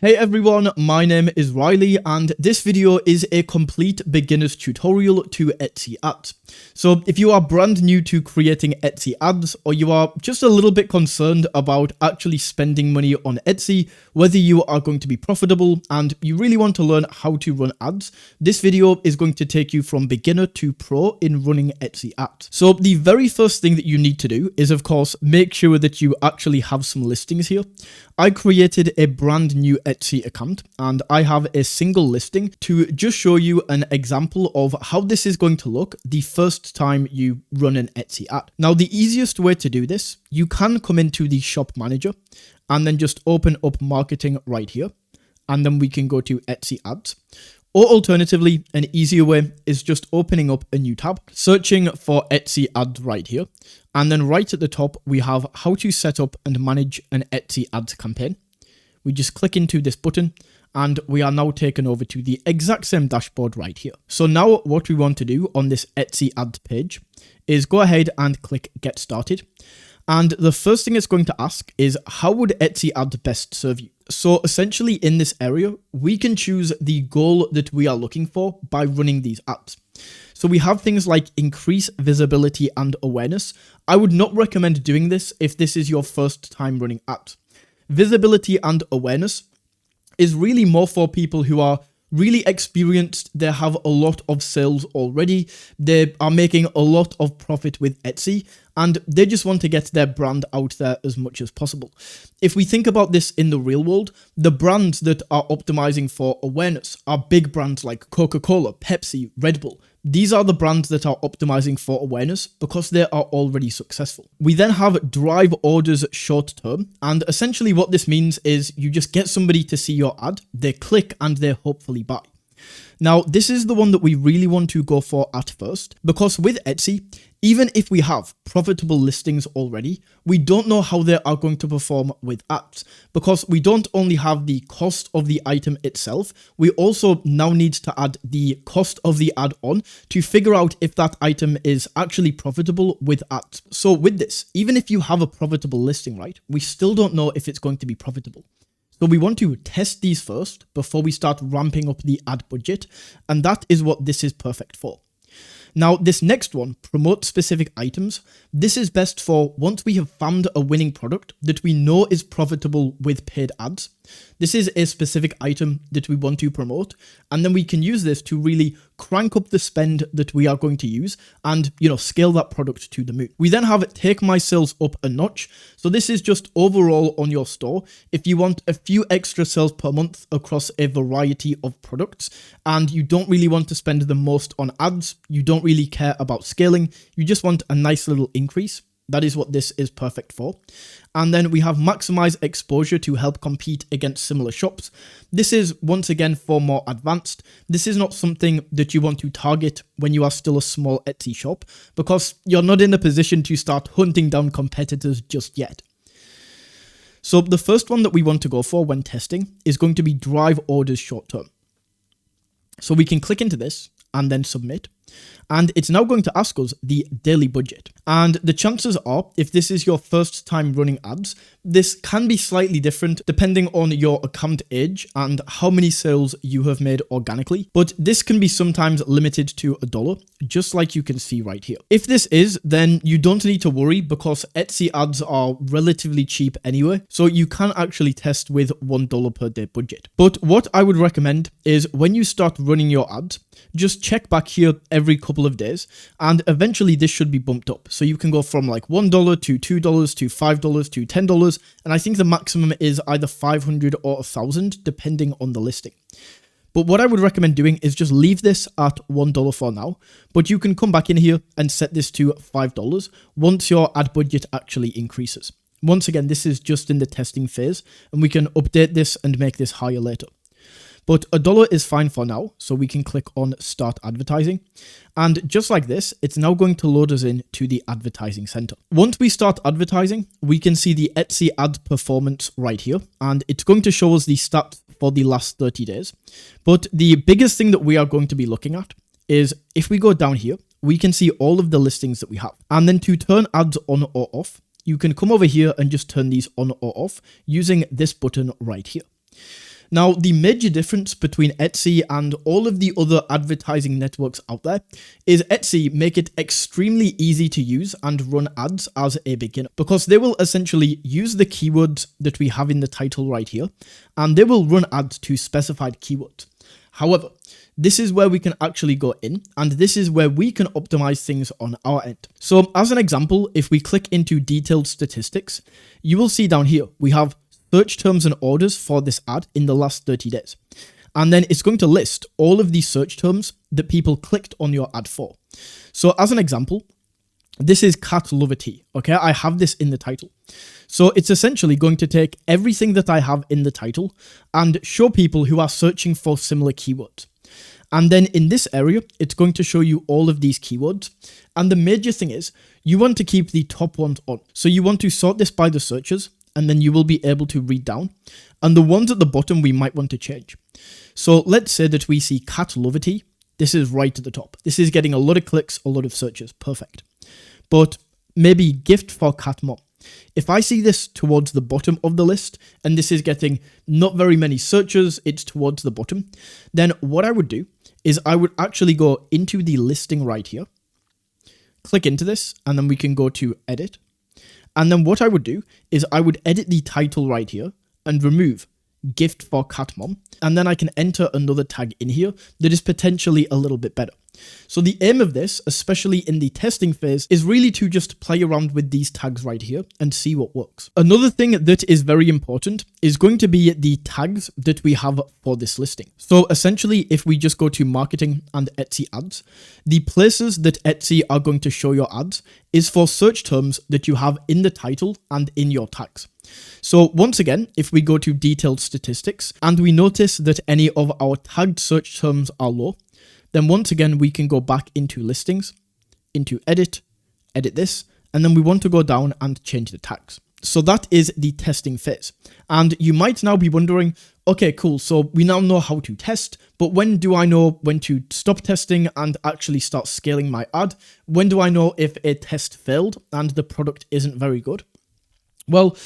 Hey everyone, my name is Riley and this video is a complete beginner's tutorial to Etsy ads. So if you are brand new to creating Etsy ads or you are just a little bit concerned about actually spending money on Etsy, whether you are going to be profitable and you really want to learn how to run ads, this video is going to take you from beginner to pro in running Etsy ads. So the very first thing that you need to do is of course make sure that you actually have some listings here. I created a brand new Etsy account and I have a single listing to just show you an example of how this is going to look the first time you run an Etsy ad. Now, the easiest way to do this, you can come into the shop manager and then just open up marketing right here. And then we can go to Etsy ads. Or alternatively, an easier way is just opening up a new tab, searching for Etsy ads right here. And then right at the top, we have how to set up and manage an Etsy ads campaign. We just click into this button and we are now taken over to the exact same dashboard right here. So now what we want to do on this Etsy ads page is go ahead and click get started. And the first thing it's going to ask is how would Etsy ads best serve you? So essentially in this area, we can choose the goal that we are looking for by running these ads. So we have things like increase visibility and awareness. I would not recommend doing this if this is your first time running ads. Visibility and awareness is really more for people who are really experienced. They have a lot of sales already. They are making a lot of profit with Etsy and they just want to get their brand out there as much as possible. If we think about this in the real world, the brands that are optimizing for awareness are big brands like Coca-Cola, Pepsi, Red Bull. These are the brands that are optimizing for awareness because they are already successful. We then have drive orders short term. And essentially what this means is you just get somebody to see your ad, they click and they hopefully buy. Now, this is the one that we really want to go for at first because with Etsy, even if we have profitable listings already, we don't know how they are going to perform with ads because we don't only have the cost of the item itself, we also now need to add the cost of the add-on to figure out if that item is actually profitable with ads. So with this, even if you have a profitable listing, right, we still don't know if it's going to be profitable. So we want to test these first before we start ramping up the ad budget, and that is what this is perfect for. Now, this next one, promote specific items, this is best for once we have found a winning product that we know is profitable with paid ads. This is a specific item that we want to promote, and then we can use this to really crank up the spend that we are going to use and, scale that product to the moon. We then have take my sales up a notch. So this is just overall on your store. If you want a few extra sales per month across a variety of products and you don't really want to spend the most on ads, you don't really care about scaling, you just want a nice little increase. That is what this is perfect for. And then we have maximize exposure to help compete against similar shops. This is once again for more advanced. This is not something that you want to target when you are still a small Etsy shop because you're not in a position to start hunting down competitors just yet. So the first one that we want to go for when testing is going to be drive orders short term. So we can click into this and then submit. And it's now going to ask us the daily budget. And the chances are, if this is your first time running ads, this can be slightly different depending on your account age and how many sales you have made organically. But this can be sometimes limited to $1, just like you can see right here. If this is, then you don't need to worry because Etsy ads are relatively cheap anyway. So you can actually test with $1 per day budget. But what I would recommend is when you start running your ads, just check back here every couple of days and eventually this should be bumped up. So you can go from like $1 to $2 to $5 to $10. And I think the maximum is either 500 or 1,000 depending on the listing. But what I would recommend doing is just leave this at $1 for now, but you can come back in here and set this to $5 once your ad budget actually increases. Once again, this is just in the testing phase and we can update this and make this higher later. But $1 is fine for now, so we can click on Start Advertising. And just like this, it's now going to load us in to the advertising center. Once we start advertising, we can see the Etsy ad performance right here, and it's going to show us the stats for the last 30 days. But the biggest thing that we are going to be looking at is if we go down here, we can see all of the listings that we have. And then to turn ads on or off, you can come over here and just turn these on or off using this button right here. Now, the major difference between Etsy and all of the other advertising networks out there is Etsy make it extremely easy to use and run ads as a beginner, because they will essentially use the keywords that we have in the title right here, and they will run ads to specified keywords. However, this is where we can actually go in, and this is where we can optimize things on our end. So as an example, if we click into detailed statistics, you will see down here, we have search terms and orders for this ad in the last 30 days. And then it's going to list all of these search terms that people clicked on your ad for. So as an example, this is cat lover tea. Okay, I have this in the title. So it's essentially going to take everything that I have in the title and show people who are searching for similar keywords. And then in this area, it's going to show you all of these keywords. And the major thing is you want to keep the top ones on. So you want to sort this by the searches, and then you will be able to read down. And the ones at the bottom, we might want to change. So let's say that we see cat lover tea. This is right at the top. This is getting a lot of clicks, a lot of searches. Perfect. But maybe gift for cat mom. If I see this towards the bottom of the list, and this is getting not very many searches, it's towards the bottom, then what I would do is I would actually go into the listing right here, click into this, and then we can go to edit. And then what I would do is I would edit the title right here and remove gift for cat mom. And then I can enter another tag in here that is potentially a little bit better. So the aim of this, especially in the testing phase, is really to just play around with these tags right here and see what works. Another thing that is very important is going to be the tags that we have for this listing. So essentially, if we just go to marketing and Etsy ads, the places that Etsy are going to show your ads is for search terms that you have in the title and in your tags. So once again, if we go to detailed statistics and we notice that any of our tagged search terms are low, then once again, we can go back into listings, into edit this, and then we want to go down and change the tags. So that is the testing phase. And you might now be wondering, okay, cool. So we now know how to test, but when do I know when to stop testing and actually start scaling my ad? When do I know if a test failed and the product isn't very good? Well,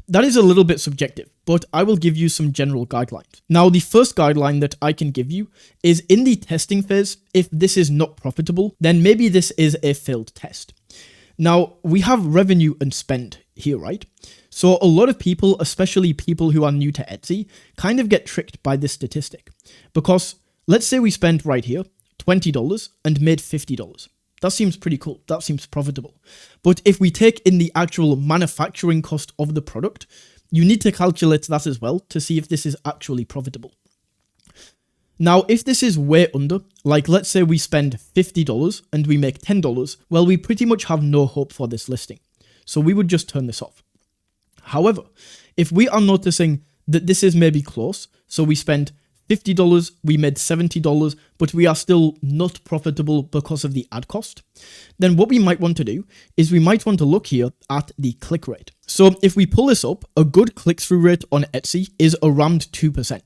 that is a little bit subjective, but I will give you some general guidelines. Now, the first guideline that I can give you is in the testing phase, if this is not profitable, then maybe this is a failed test. Now, we have revenue and spend here, right? So a lot of people, especially people who are new to Etsy, kind of get tricked by this statistic. Because let's say we spent right here $20 and made $50. That seems pretty cool. That seems profitable. But if we take in the actual manufacturing cost of the product, you need to calculate that as well to see if this is actually profitable. Now, if this is way under, like let's say we spend $50 and we make $10, well, we pretty much have no hope for this listing. So we would just turn this off. However, if we are noticing that this is maybe close, so we spend $50, we made $70, but we are still not profitable because of the ad cost, then what we might want to do is we might want to look here at the click rate. So if we pull this up, a good click-through rate on Etsy is around 2%.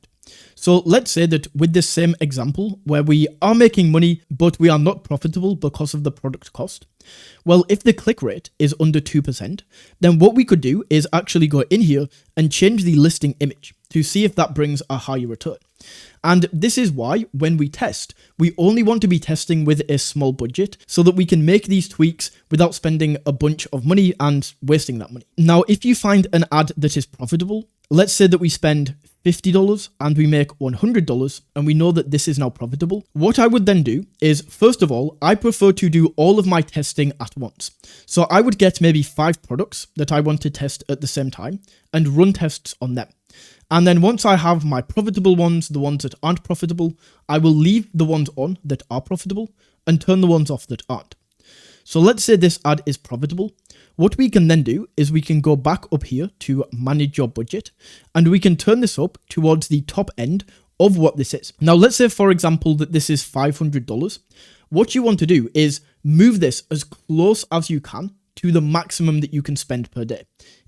So let's say that with this same example where we are making money, but we are not profitable because of the product cost. Well, if the click rate is under 2%, then what we could do is actually go in here and change the listing image to see if that brings a higher return. And this is why when we test, we only want to be testing with a small budget so that we can make these tweaks without spending a bunch of money and wasting that money. Now, if you find an ad that is profitable, let's say that we spend $50 and we make $100 and we know that this is now profitable. What I would then do is, first of all, I prefer to do all of my testing at once. So I would get maybe 5 products that I want to test at the same time and run tests on them. And then once I have my profitable ones, the ones that aren't profitable, I will leave the ones on that are profitable and turn the ones off that aren't. So let's say this ad is profitable. What we can then do is we can go back up here to manage your budget and we can turn this up towards the top end of what this is. Now, let's say, for example, that this is $500. What you want to do is move this as close as you can to the maximum that you can spend per day.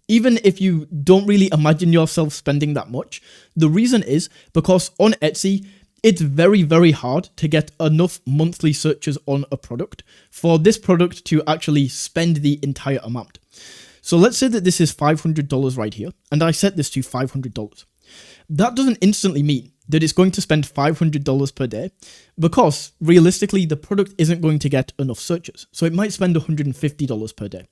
Even if you don't really imagine yourself spending that much, the reason is because on Etsy, it's very, very hard to get enough monthly searches on a product for this product to actually spend the entire amount. So let's say that this is $500 right here, and I set this to $500. That doesn't instantly mean that it's going to spend $500 per day, because realistically the product isn't going to get enough searches, so it might spend $150 per day.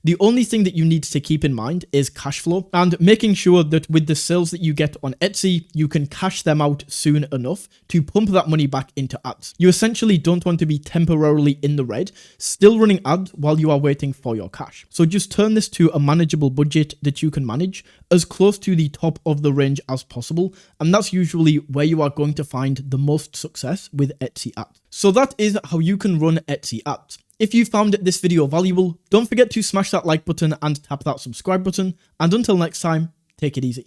The only thing that you need to keep in mind is cash flow, and making sure that with the sales that you get on Etsy, you can cash them out soon enough to pump that money back into ads. You essentially don't want to be temporarily in the red, still running ads while you are waiting for your cash. So just turn this to a manageable budget that you can manage, as close to the top of the range as possible, and that's usually where you are going to find the most success with Etsy ads. So that is how you can run Etsy ads. If you found this video valuable, don't forget to smash that like button and tap that subscribe button, and until next time, take it easy.